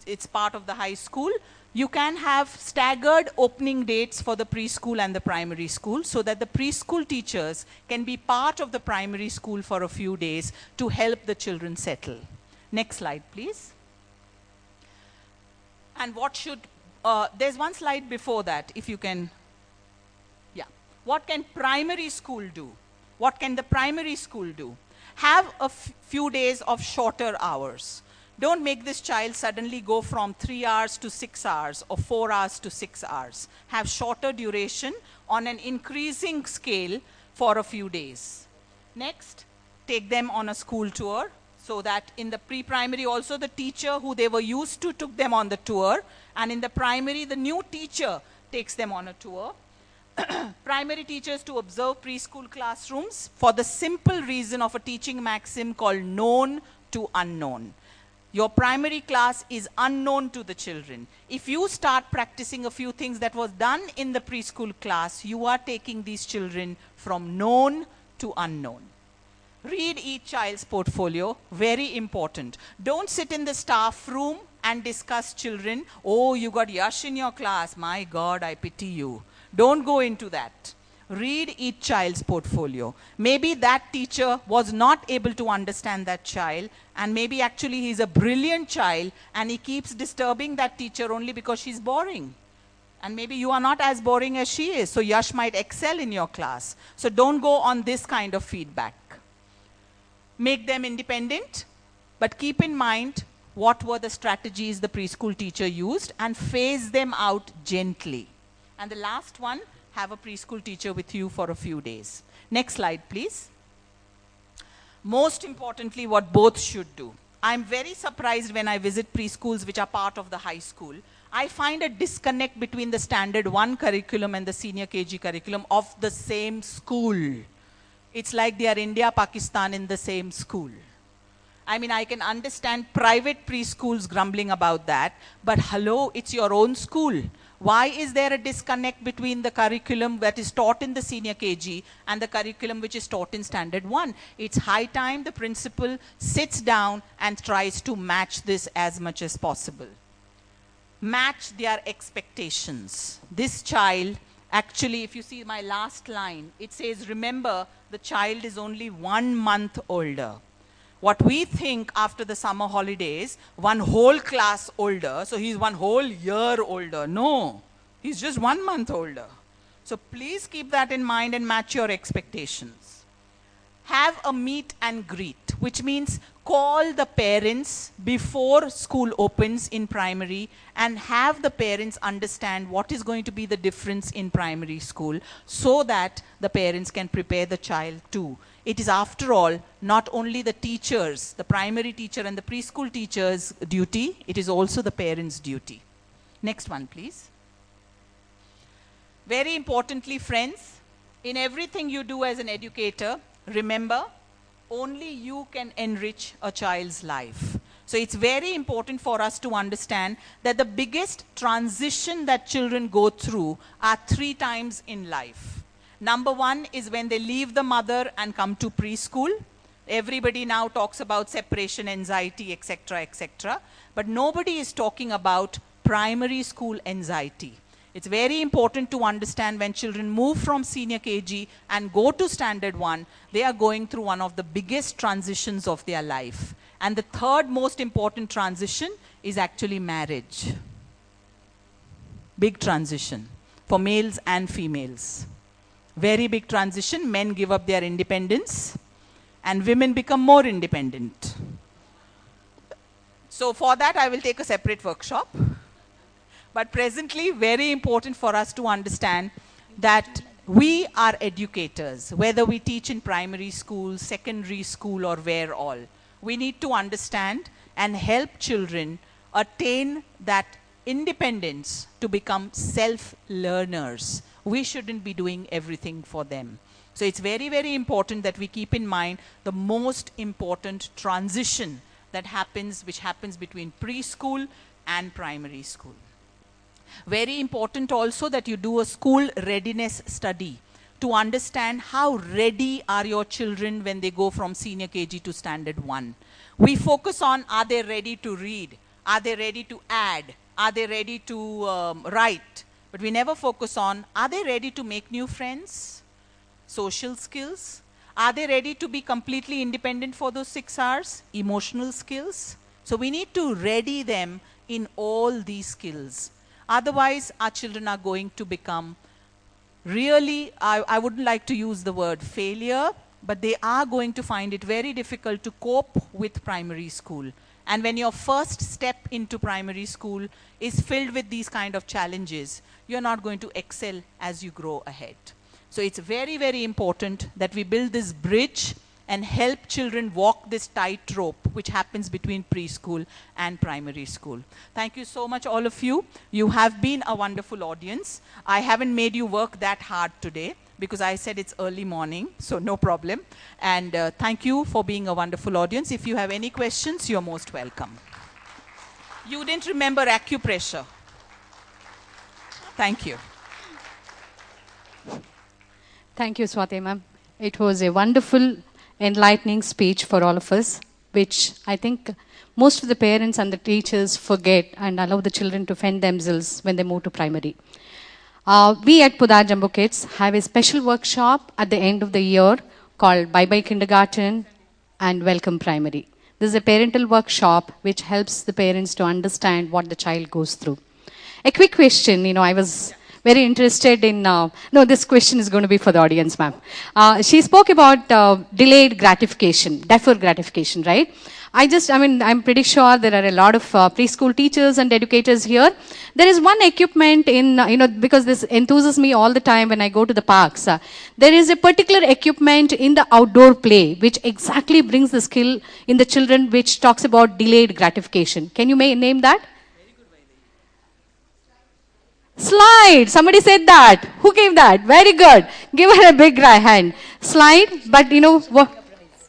it's part of the high school, you can have staggered opening dates for the preschool and the primary school so that the preschool teachers can be part of the primary school for a few days to help the children settle. Next slide, please. And what should, there's one slide before that, if you can, yeah. What can primary school do? What can the primary school do? Have a few days of shorter hours. Don't make this child suddenly go from 3 hours to 6 hours or 4 hours to 6 hours. Have shorter duration on an increasing scale for a few days. Next, take them on a school tour so that in the pre-primary also the teacher who they were used to took them on the tour, and in the primary the new teacher takes them on a tour. Primary teachers to observe preschool classrooms for the simple reason of a teaching maxim called known to unknown. Your primary class is unknown to the children. If you start practicing a few things that was done in the preschool class, you are taking these children from known to unknown. Read each child's portfolio, very important. Don't sit in the staff room and discuss children. Oh, you got Yash in your class. My God, I pity you. Don't go into that. Read each child's portfolio. Maybe that teacher was not able to understand that child, and maybe actually he's a brilliant child and he keeps disturbing that teacher only because she's boring. And maybe you are not as boring as she is, so Yash might excel in your class. So don't go on this kind of feedback. Make them independent, but keep in mind what were the strategies the preschool teacher used and phase them out gently. And the last one, have a preschool teacher with you for a few days. Next slide, please. Most importantly, what both should do. I'm very surprised when I visit preschools which are part of the high school. I find a disconnect between the standard 1 curriculum and the senior KG curriculum of the same school. It's like they are India, Pakistan in the same school. I mean, I can understand private preschools grumbling about that, but hello, it's your own school. Why is there a disconnect between the curriculum that is taught in the senior KG and the curriculum which is taught in standard 1? It's high time the principal sits down and tries to match this as much as possible. Match their expectations. This child, actually, if you see my last line, it says, remember, the child is only 1 month older. What we think after the summer holidays, 1 whole class older, so he's 1 whole year older. No, he's just 1 month older. So please keep that in mind and match your expectations. Have a meet and greet, which means call the parents before school opens in primary and have the parents understand what is going to be the difference in primary school so that the parents can prepare the child too. It is, after all, not only the teachers, the primary teacher and the preschool teacher's duty, it is also the parents' duty. Next one, please. Very importantly, friends, in everything you do as an educator, remember, only you can enrich a child's life. So it's very important for us to understand that the biggest transition that children go through are 3 times in life. Number 1 is when they leave the mother and come to preschool. Everybody now talks about separation anxiety, etc., etc. But nobody is talking about primary school anxiety. It's very important to understand when children move from senior KG and go to standard 1, they are going through one of the biggest transitions of their life. And the third most important transition is actually marriage. Big transition for males and females. Very big transition. Men give up their independence and women become more independent. So for that, I will take a separate workshop. But presently, very important for us to understand that we are educators, whether we teach in primary school, secondary school, or where all. We need to understand and help children attain that independence to become self-learners. We shouldn't be doing everything for them. So it's very, very important that we keep in mind the most important transition that happens, which happens between preschool and primary school. Very important also that you do a school readiness study to understand how ready are your children when they go from senior KG to standard 1. We focus on, are they ready to read? Are they ready to add? Are they ready to write? But we never focus on, are they ready to make new friends? Social skills? Are they ready to be completely independent for those 6 hours? Emotional skills? So we need to ready them in all these skills. Otherwise, our children are going to become really, I wouldn't like to use the word failure, but they are going to find it very difficult to cope with primary school. And when your first step into primary school is filled with these kind of challenges, you're not going to excel as you grow ahead. So it's very, very important that we build this bridge and help children walk this tightrope which happens between preschool and primary school. Thank you so much, all of you. You have been a wonderful audience. I haven't made you work that hard today because I said it's early morning, so no problem. And thank you for being a wonderful audience. If you have any questions, you're most welcome. You didn't remember acupressure. Thank you. Thank you, Swati ma'am. It was a wonderful, enlightening speech for all of us, which I think most of the parents and the teachers forget and allow the children to fend themselves when they move to primary. We at Pudar Jumbo Kids have a special workshop at the end of the year called Bye Bye Kindergarten and Welcome Primary. This is a parental workshop which helps the parents to understand what the child goes through. A quick question, I was very interested in, no, this question is going to be for the audience, ma'am. She spoke about delayed gratification, deferred gratification, right? I'm pretty sure there are a lot of preschool teachers and educators here. There is one equipment in, because this enthuses me all the time when I go to the parks. There is a particular equipment in the outdoor play which exactly brings the skill in the children, which talks about delayed gratification. Can you name that? Slide. Somebody said that. Who gave that? Very good. Give her a big hand. Slide, but what?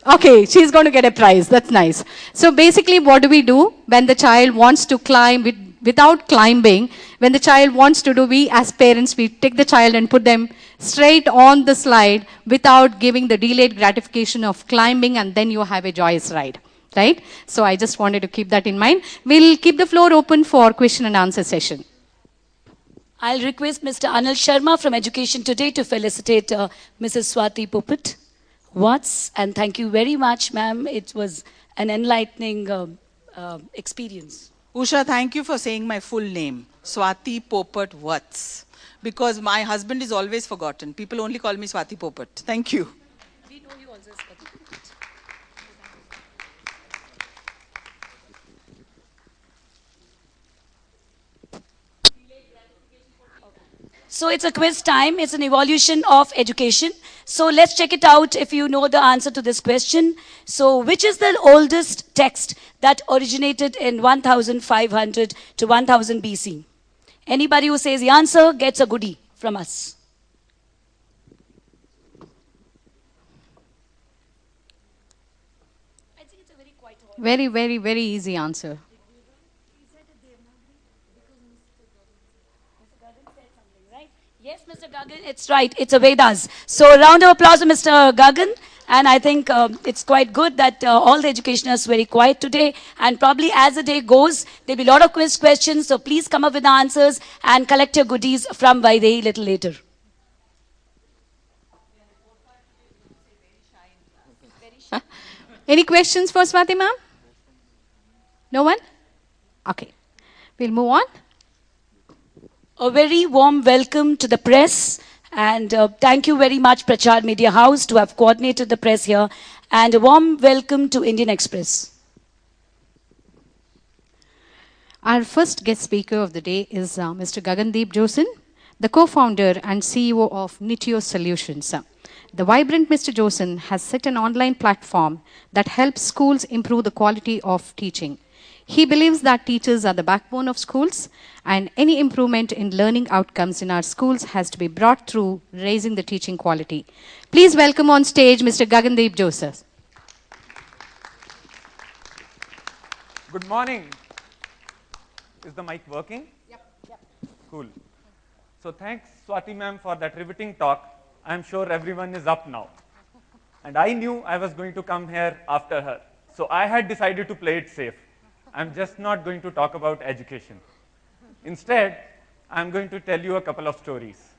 Okay, she's going to get a prize. That's nice. So basically, what do we do when the child wants to climb without climbing? When the child wants to do, we as parents, we take the child and put them straight on the slide without giving the delayed gratification of climbing, and then you have a joyous ride. Right? So I just wanted to keep that in mind. We'll keep the floor open for question and answer session. I'll request Mr. Anil Sharma from Education Today to felicitate Mrs. Swati Popat. And thank you very much, ma'am. It was an enlightening experience. Usha, thank you for saying my full name, Swati Popat Watts, because my husband is always forgotten. People only call me Swati Popat. Thank you. We know you also as Swati Popat. So it's a quiz time. It's an evolution of education. So let's check it out if you know the answer to this question. So which is the oldest text that originated in 1500 to 1000 BC? Anybody who says the answer gets a goodie from us. I think it's a very quite very, very, very easy answer. Yes, Mr. Gagan, it's right. It's a Vedas. So a round of applause for Mr. Gagan. And I think it's quite good that all the educationers are very quiet today. And probably as the day goes, there'll be a lot of quiz questions. So please come up with the answers and collect your goodies from Vaidehi a little later. Any questions for Swati ma'am? No one? Okay. We'll move on. A very warm welcome to the press, and thank you very much, Prachar Media House, to have coordinated the press here, and a warm welcome to Indian Express. Our first guest speaker of the day is Mr. Gagandeep Josen, the co-founder and CEO of Nitio Solutions. The vibrant Mr. Josen has set an online platform that helps schools improve the quality of teaching. He believes that teachers are the backbone of schools, and any improvement in learning outcomes in our schools has to be brought through raising the teaching quality. Please welcome on stage Mr. Gagandeep Joseph. Good morning. Is the mic working? Yep. Cool. So thanks, Swati ma'am, for that riveting talk. I'm sure everyone is up now. And I knew I was going to come here after her. So I had decided to play it safe. I'm just not going to talk about education. Instead, I'm going to tell you a couple of stories.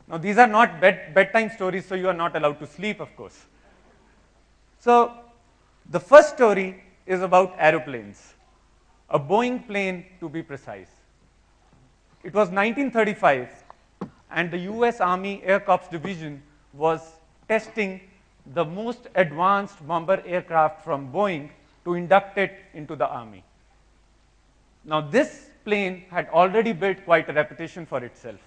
Now, these are not bedtime stories, so you are not allowed to sleep, of course. So, the first story is about aeroplanes, a Boeing plane to be precise. It was 1935, and the US Army Air Corps Division was testing the most advanced bomber aircraft from Boeing to induct it into the Army. Now, this plane had already built quite a reputation for itself.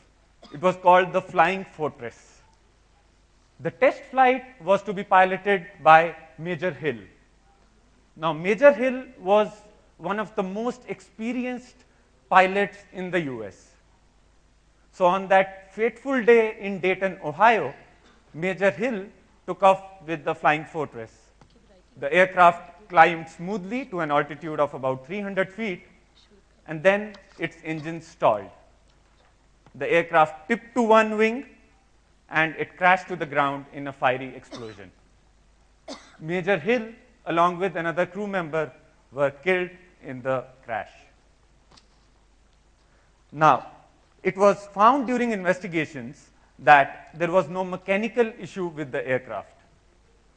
It was called the Flying Fortress. The test flight was to be piloted by Major Hill. Now, Major Hill was one of the most experienced pilots in the US. So, on that fateful day in Dayton, Ohio, Major Hill took off with the Flying Fortress. The aircraft climbed smoothly to an altitude of about 300 feet, and then its engine stalled. The aircraft tipped to one wing, and it crashed to the ground in a fiery explosion. Major Hill, along with another crew member, were killed in the crash. Now, it was found during investigations that there was no mechanical issue with the aircraft.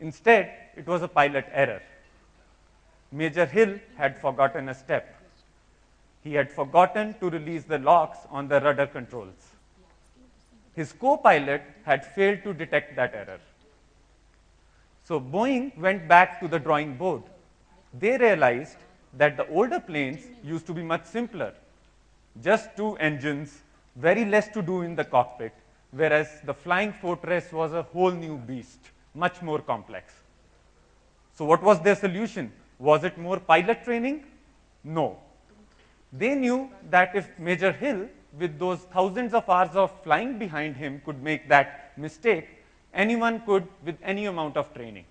Instead, it was a pilot error. Major Hill had forgotten a step. He had forgotten to release the locks on the rudder controls. His co-pilot had failed to detect that error. So Boeing went back to the drawing board. They realized that the older planes used to be much simpler. Just two engines, very less to do in the cockpit, whereas the Flying Fortress was a whole new beast, much more complex. So what was their solution? Was it more pilot training? No. They knew that if Major Hill, with those thousands of hours of flying behind him, could make that mistake, anyone could with any amount of training.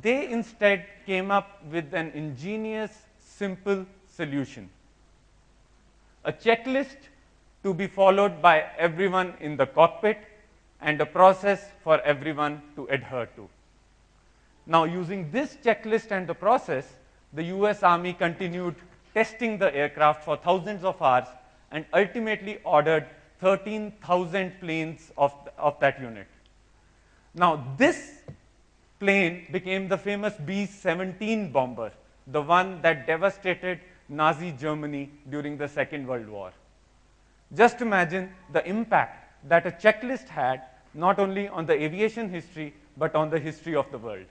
They instead came up with an ingenious, simple solution. A checklist to be followed by everyone in the cockpit and a process for everyone to adhere to. Now, using this checklist and the process, the US Army continued testing the aircraft for thousands of hours and ultimately ordered 13,000 planes of that unit. Now, this plane became the famous B-17 bomber, the one that devastated Nazi Germany during the Second World War. Just imagine the impact that a checklist had not only on the aviation history, but on the history of the world.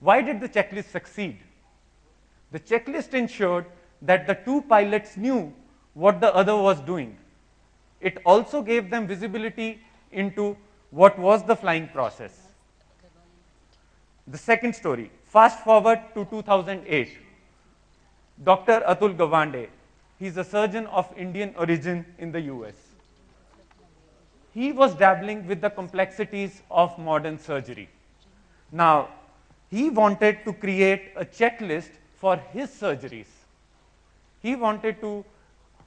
Why did the checklist succeed? The checklist ensured that the two pilots knew what the other was doing. It also gave them visibility into what was the flying process. The second story, fast forward to 2008. Dr. Atul Gawande, he's a surgeon of Indian origin in the US. He was dabbling with the complexities of modern surgery. Now, he wanted to create a checklist for his surgeries. He wanted to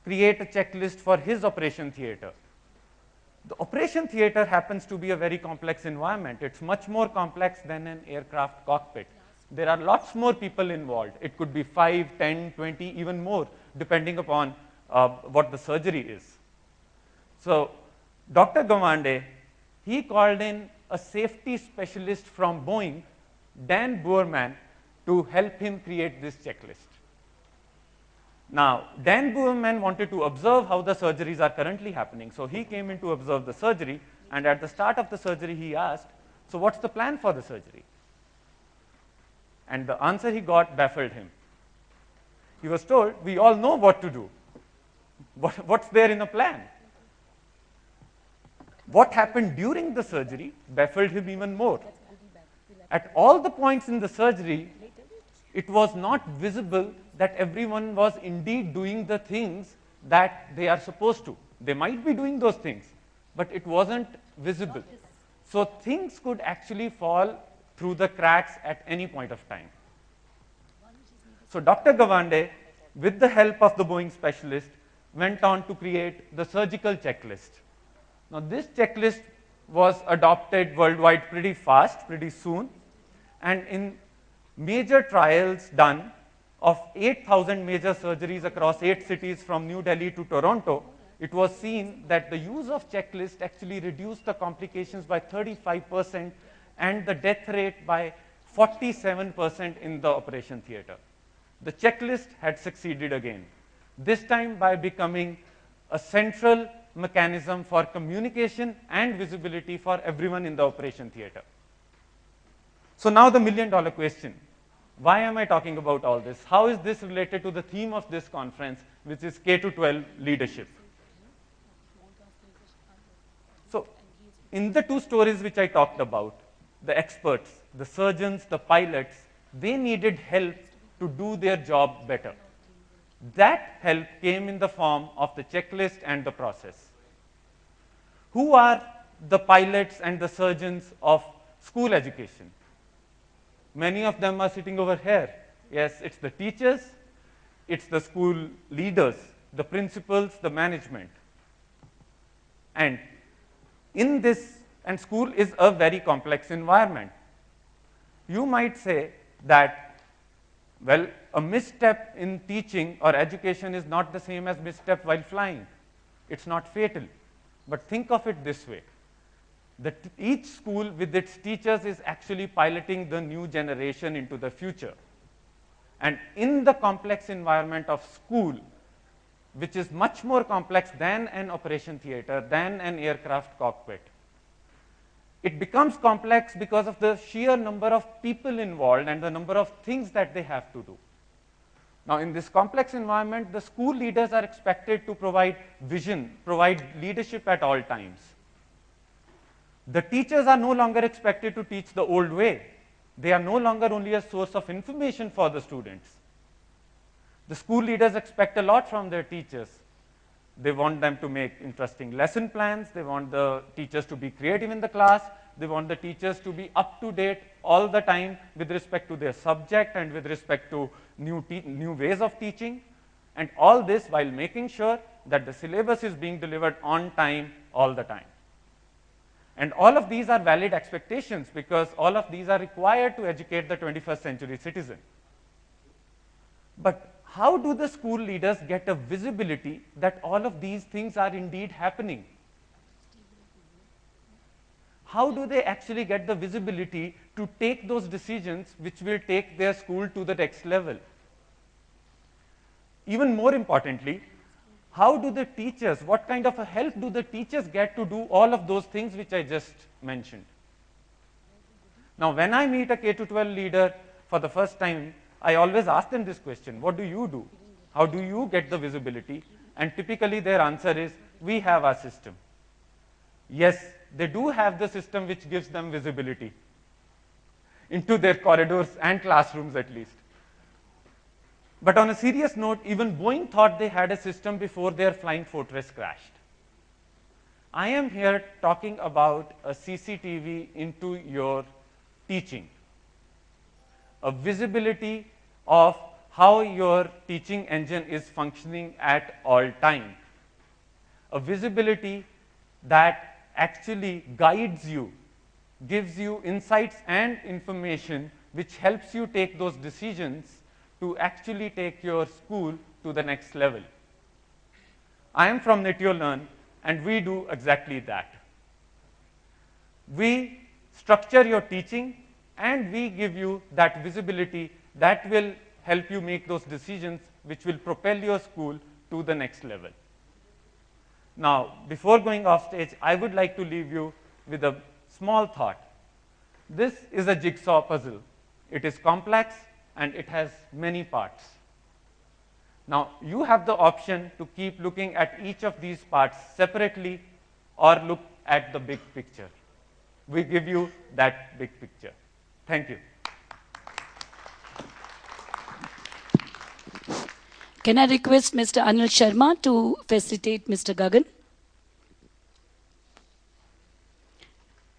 create a checklist for his operation theater. The operation theater happens to be a very complex environment. It's much more complex than an aircraft cockpit. There are lots more people involved. It could be 5, 10, 20, even more, depending upon what the surgery is. So Dr. Gawande, he called in a safety specialist from Boeing, Dan Boerman, to help him create this checklist. Now, Dan Boerman wanted to observe how the surgeries are currently happening. So he came in to observe the surgery, and at the start of the surgery, he asked, so what's the plan for the surgery? And the answer he got baffled him. He was told, we all know what to do. What's there in a plan? What happened during the surgery baffled him even more. At all the points in the surgery, it was not visible that everyone was indeed doing the things that they are supposed to. They might be doing those things, but it wasn't visible. So things could actually fall through the cracks at any point of time. So Dr. Gawande, with the help of the Boeing specialist, went on to create the surgical checklist. Now this checklist was adopted worldwide pretty fast, pretty soon, and in major trials done, of 8,000 major surgeries across 8 cities from New Delhi to Toronto, it was seen that the use of checklist actually reduced the complications by 35% and the death rate by 47% in the operation theater. The checklist had succeeded again, this time by becoming a central mechanism for communication and visibility for everyone in the operation theater. So now the million-dollar question. Why am I talking about all this? How is this related to the theme of this conference, which is K-12 leadership? So in the two stories which I talked about, the experts, the surgeons, the pilots, they needed help to do their job better. That help came in the form of the checklist and the process. Who are the pilots and the surgeons of school education? Many of them are sitting over here. Yes, it's the teachers, it's the school leaders, the principals, the management. And in this, and school is a very complex environment. You might say that, well, a misstep in teaching or education is not the same as misstep while flying. It's not fatal. But think of it this way. Each school with its teachers is actually piloting the new generation into the future. And in the complex environment of school, which is much more complex than an operation theater, than an aircraft cockpit, it becomes complex because of the sheer number of people involved and the number of things that they have to do. Now, in this complex environment, the school leaders are expected to provide vision, provide leadership at all times. The teachers are no longer expected to teach the old way. They are no longer only a source of information for the students. The school leaders expect a lot from their teachers. They want them to make interesting lesson plans. They want the teachers to be creative in the class. They want the teachers to be up to date all the time with respect to their subject and with respect to new ways of teaching. And all this while making sure that the syllabus is being delivered on time all the time. And all of these are valid expectations because all of these are required to educate the 21st century citizen. But how do the school leaders get a visibility that all of these things are indeed happening? How do they actually get the visibility to take those decisions which will take their school to the next level? Even more importantly, how do the teachers, what kind of a help do the teachers get to do all of those things which I just mentioned? Now, when I meet a K-12 leader for the first time, I always ask them this question, what do you do? How do you get the visibility? And typically their answer is, we have our system. Yes, they do have the system which gives them visibility into their corridors and classrooms at least. But on a serious note, even Boeing thought they had a system before their flying fortress crashed. I am here talking about a CCTV into your teaching, a visibility of how your teaching engine is functioning at all time, a visibility that actually guides you, gives you insights and information which helps you take those decisions to actually take your school to the next level. I am from NetioLearn, and we do exactly that. We structure your teaching, and we give you that visibility that will help you make those decisions which will propel your school to the next level. Now, before going off stage, I would like to leave you with a small thought. This is a jigsaw puzzle. It is complex, and it has many parts. Now, you have the option to keep looking at each of these parts separately or look at the big picture. We give you that big picture. Thank you. Can I request Mr. Anil Sharma to facilitate Mr. Gagan?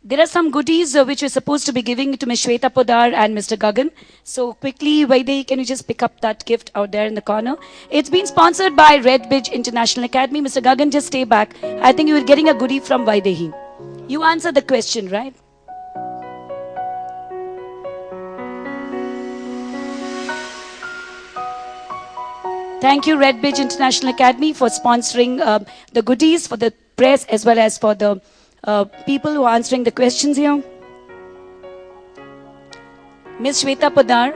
There are some goodies which we're supposed to be giving to Ms. Shweta Podar and Mr. Gagan. So quickly, Vaidehi, can you just pick up that gift out there in the corner? It's been sponsored by Red Bridge International Academy. Mr. Gagan, just stay back. I think you were getting a goodie from Vaidehi. You answered the question, right? Thank you, Red Bridge International Academy, for sponsoring the goodies for the press as well as for the people who are answering the questions here. Ms. Shweta Padar.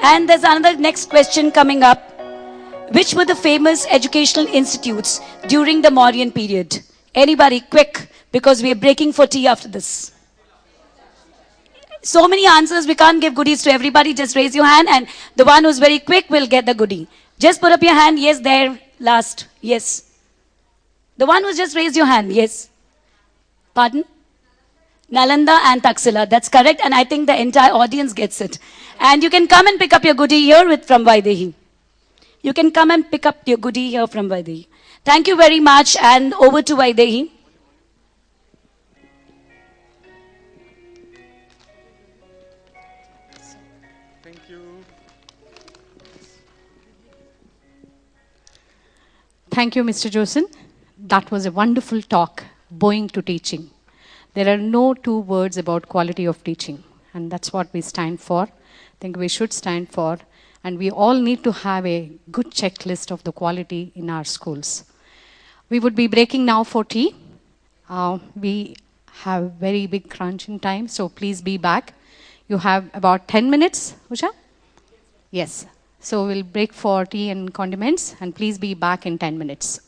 And there's another next question coming up. Which were the famous educational institutes during the Mauryan period? Anybody, quick, because we are breaking for tea after this. So many answers, we can't give goodies to everybody. Just raise your hand and the one who's very quick will get the goodie. Just put up your hand. Yes, there, last. Yes. The one who's just raised your hand. Yes. Pardon? Nalanda and Taxila. That's correct. And I think the entire audience gets it. And you can come and pick up your goodie here from Vaidehi. You can come and pick up your goodie here from Vaidehi. Thank you very much. And over to Vaidehi. Thank you. Thank you, Mr. Josen. That was a wonderful talk, bowing to teaching. There are no two words about quality of teaching, and that's what we stand for. I think we should stand for, and we all need to have a good checklist of the quality in our schools. We would be breaking now for tea. We have very big crunch in time, so please be back. You have about 10 minutes, Usha? Yes. So we'll break for tea and condiments, and please be back in 10 minutes.